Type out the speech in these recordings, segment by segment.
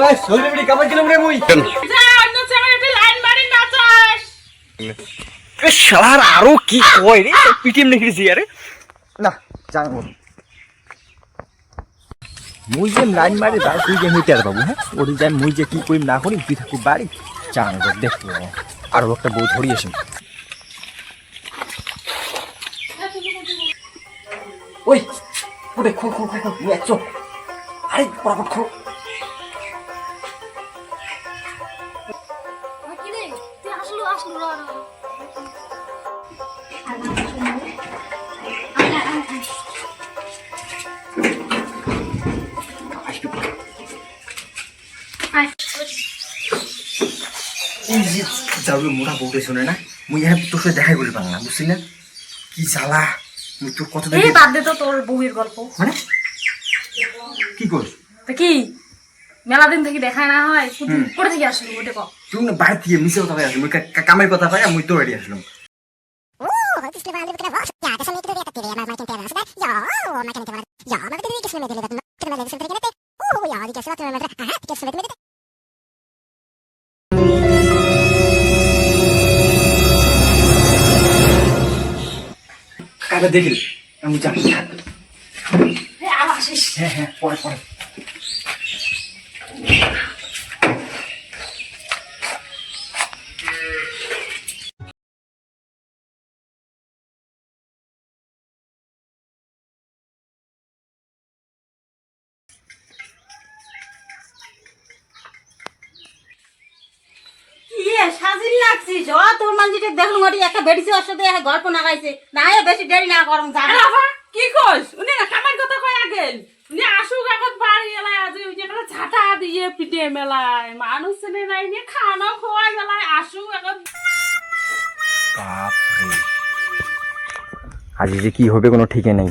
আয় সরি বিড়ি কামাই গেলাম রে মুই যা অন্য চ্যানেলে লাইন মারি নাচাস এ শালার আরো কি কয় রে পিটিএম লিখেছি আরে না যাই বল মুই যে লাইন মারি দাও তুই যে মিটার বাবু হ্যাঁ ওরি যাই মুই যে কি কইম না করি তুই থাকি বাড়ি চান দেখবো আর একটা বউ ধরিয়ে আসুন ওই ওরে খো খো খো খো এত আরে পড়াপড় খো কি রে তুই আসলো র যাবে মোটা বউটা শোনে না মুই এখানে তোর সাথে দেখাই বলি পারলাম বুঝছি না কি জ্বালা মুই তোর কত এই বাদ দে তো তোর বউয়ের গল্প মানে কি করিস তো কি মেলা দিন থেকে দেখায় না হয় শুধু করে থেকে আসলো ওটা কও তুই না বাইরে থেকে মিশে কথা পাই আসলি মুই কামের কথা পাই মুই তোর ready Aslam Ti scrivo anche perché ja, adesso mi trovi a te, ma che interessa, dai. Ja, ma che interessa. Ja, ma vedete che sono delle date. Che me le sento che te. Ja, di che sono te. Che sono te. কাকা দেখি আমি জানি এই আবার আসিস হ্যাঁ হ্যাঁ পরে পরে ইয়ে সাজিল লাগছিস ও তোর মানজিটা দেখলুম ওটি একটা বেডিছে ওর সাথে গল্প নাগাইছে না এ বেশি দেরি না করম যা বাবা কি কইস উনি না কামার কথা কইয়া গেল উনি আসুক এখন বাড়ি এলাই আজ ওই যে একটা ঝাঁটা দিয়ে পিটে মেলায় মানুষ নে নাই নে খানা খোয়াই মেলায় আসুক এখন বাপরে আজ যে কি হবে কোনো ঠিকই নেই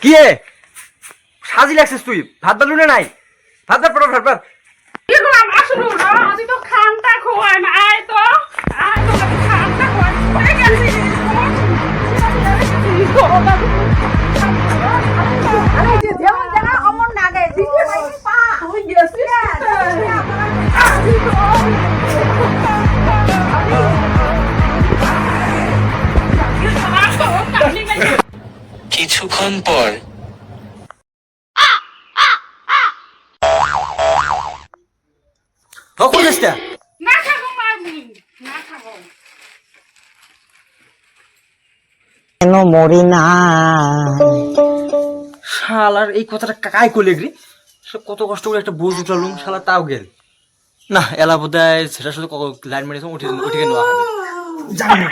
কি রে সাজি লাগছিস তুই ভাত বালুনে নাই ভাত ভাত ভাত ভাত কি করলাম আসুক না আজ তো খানটা খোয়াই না আয় তো খানটা খোয়াই হয়ে গেছে আরে যে যেমন জানা অমন না গায় দিকে পা তুই গেছিস কিছুক্ষণ পর চেষ্টা না খাবো মামি না খাবো কেন মরি না শালার এই কথাটা কাকাই কইলে রে সে কত কষ্ট করে একটা বোঝ উঠালুম শালা তাও গেল না এলা বোধহয় সেটা শুধু লাইন মেরেছে উঠে উঠে নেওয়া হবে জানি